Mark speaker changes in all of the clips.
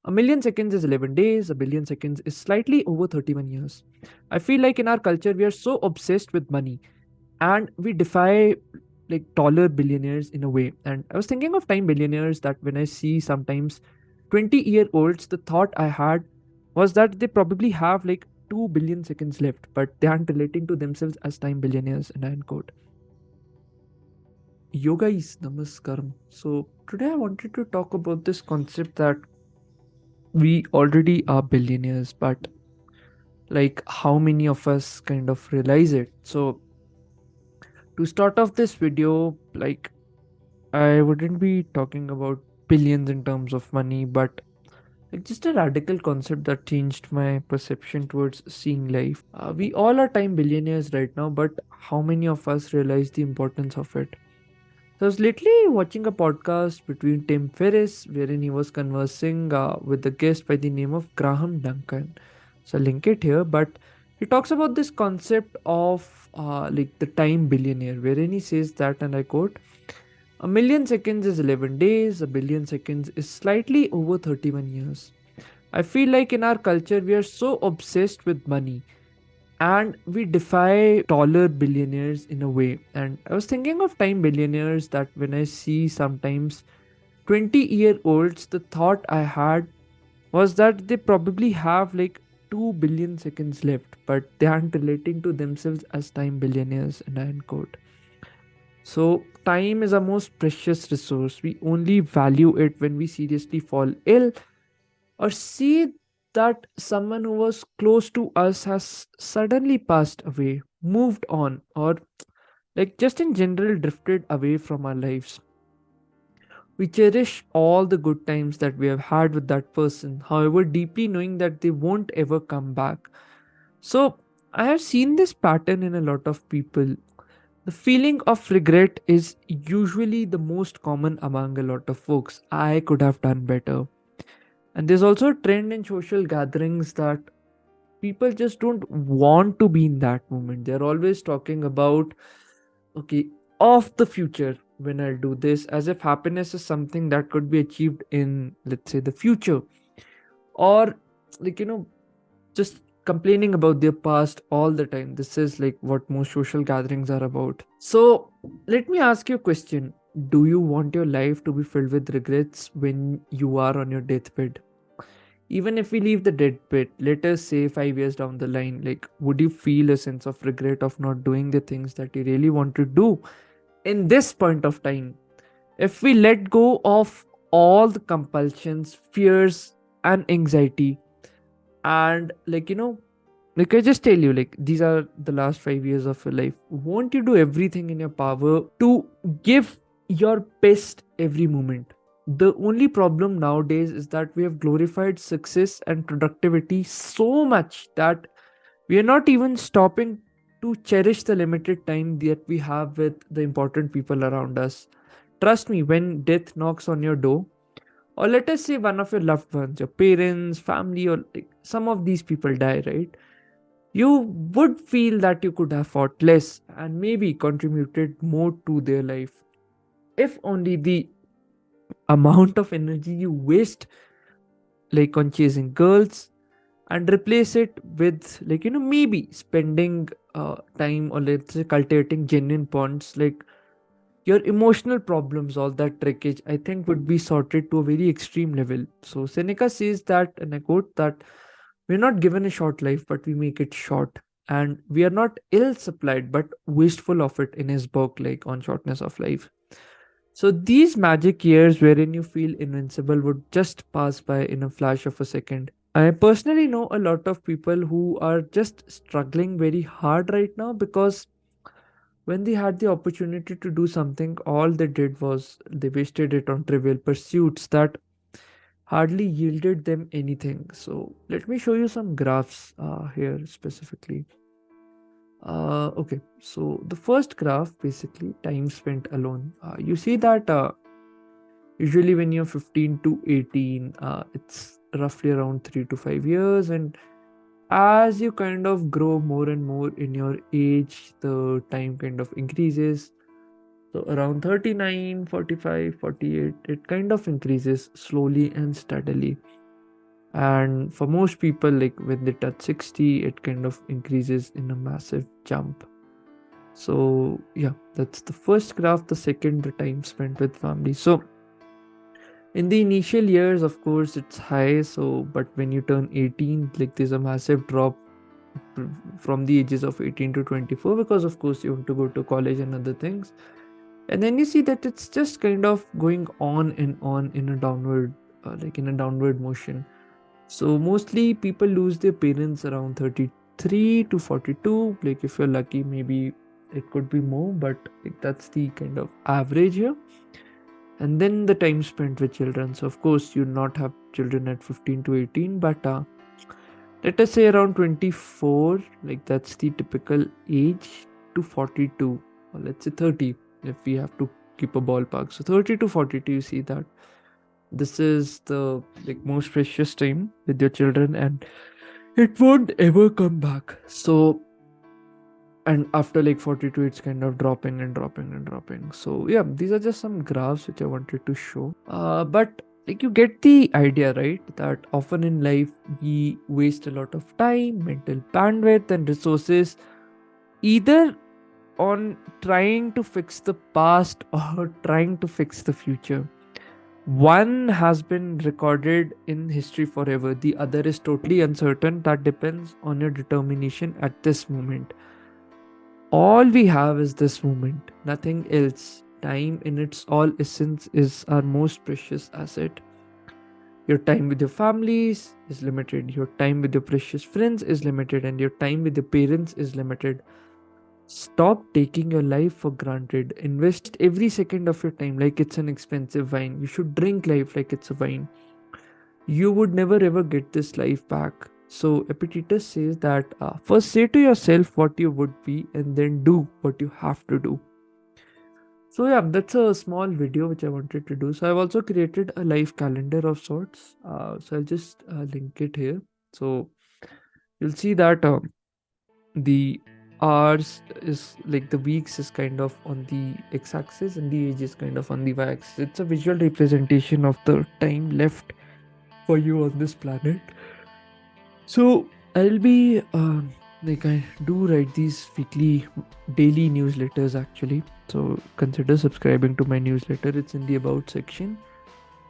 Speaker 1: A million seconds is 11 days, a billion seconds is slightly over 31 years. I feel like in our culture, we are so obsessed with money and we defy like taller billionaires in a way. And I was thinking of time billionaires that when I see sometimes 20-year-olds, the thought I had was that they probably have like 2 billion seconds left, but they aren't relating to themselves as time billionaires. And I quote, Yoga is namaskaram. So today I wanted to talk about this concept that we already are billionaires, but like how many of us kind of realize it. So to start off this video, like I wouldn't be talking about billions in terms of money, but like just a radical concept that changed my perception towards seeing life. We all are time billionaires right now, but how many of us realize the importance of it? So I was lately watching a podcast between Tim Ferriss, wherein he was conversing with a guest by the name of Graham Duncan. So I'll link it here, but he talks about this concept of like the time billionaire, wherein he says that, and I quote, a million seconds is 11 days, a billion seconds is slightly over 31 years. I feel like in our culture, we are so obsessed with money and we defy taller billionaires in a way. And I was thinking of time billionaires that when I see sometimes 20-year-olds, the thought I had was that they probably have like 2 billion seconds left, but they aren't relating to themselves as time billionaires. And I quote. So, time is our most precious resource. We only value it when we seriously fall ill or see that someone who was close to us has suddenly passed away, moved on, or like just in general drifted away from our lives. We cherish all the good times that we have had with that person, however, deeply knowing that they won't ever come back. So, I have seen this pattern in a lot of people. The feeling of regret is usually the most common among a lot of folks. I could have done better. And there's also a trend in social gatherings that people just don't want to be in that moment. They're always talking about, okay, of the future when I'll do this, as if happiness is something that could be achieved in, let's say, the future. Or, like, just complaining about their past all the time. This is like what most social gatherings are about. So, let me ask you a question. Do you want your life to be filled with regrets when you are on your deathbed? Even if we leave the deathbed, let us say 5 years down the line, like, would you feel a sense of regret of not doing the things that you really want to do in this point of time? If we let go of all the compulsions, fears, and anxiety, and like I just tell you, like these are the last 5 years of your life. Won't you do everything in your power to give your best every moment? The only problem nowadays is that we have glorified success and productivity so much that we are not even stopping to cherish the limited time that we have with the important people around us. Trust me, when death knocks on your door, or let us say one of your loved ones, your parents, family, or like some of these people die, right? You would feel that you could have fought less and maybe contributed more to their life. If only the amount of energy you waste like on chasing girls and replace it with like maybe spending time or let's say cultivating genuine bonds, like your emotional problems, all that wreckage, I think would be sorted to a very extreme level. So Seneca says that, and I quote, that we're not given a short life, but we make it short. And we are not ill supplied, but wasteful of it in his book, like on shortness of life. So these magic years wherein you feel invincible would just pass by in a flash of a second. I personally know a lot of people who are just struggling very hard right now because when they had the opportunity to do something, all they did was they wasted it on trivial pursuits that hardly yielded them anything. So let me show you some graphs here specifically. Okay, so the first graph basically time spent alone. You see that usually when you're 15 to 18, it's roughly around 3 to 5 years, and as you kind of grow more and more in your age, the time kind of increases. So around 39, 45, 48, it kind of increases slowly and steadily. And for most people, like when they touch 60, it kind of increases in a massive jump. So yeah, that's the first graph. The second, the time spent with family. So in the initial years, of course, it's high. So but when you turn 18, like there's a massive drop from the ages of 18 to 24, because of course you want to go to college and other things. And then you see that it's just kind of going on and on in a downward, like in a downward motion. So mostly people lose their parents around 33 to 42. Like if you're lucky, maybe it could be more, but like that's the kind of average here. And then the time spent with children. So of course you not have children at 15 to 18, but let us say around 24, like that's the typical age, to 42, or let's say 30, if we have to keep a ballpark. So 30 to 42, you see that this is the like most precious time with your children, and it won't ever come back. So and after like 42, it's kind of dropping and dropping and dropping. So yeah, these are just some graphs which I wanted to show. But like you get the idea, right? That often in life we waste a lot of time, mental bandwidth, and resources either on trying to fix the past or trying to fix the future. One has been recorded in history forever, the other is totally uncertain. That depends on your determination at this moment. All we have is this moment, nothing else. Time in its all essence is our most precious asset. Your time with your families is limited, your time with your precious friends is limited, and your time with your parents is limited. Stop taking your life for granted. Invest every second of your time like it's an expensive wine. You should drink life like it's a wine. You would never ever get this life back. So Epictetus says that first say to yourself what you would be, and then do what you have to do. So yeah, that's a small video which I wanted to do. So I've also created a life calendar of sorts. So I'll just link it here. So you'll see that the hours is like the weeks is kind of on the x-axis and the age is kind of on the y-axis. It's a visual representation of the time left for you on this planet. So I'll be like I do write these weekly, daily newsletters actually. So consider subscribing to my newsletter. It's in the about section,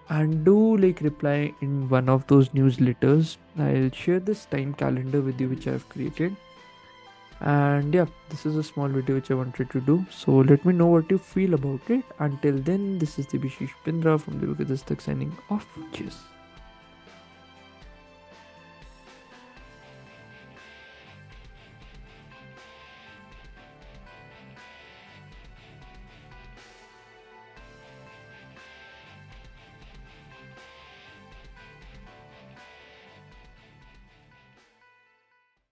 Speaker 1: and do like reply in one of those newsletters. I'll share this time calendar with you which I've created. And yeah, this is a small video which I wanted to do. So let me know what you feel about it. Until then, this is Debashish Pindra from Debukidastak signing off. Cheers.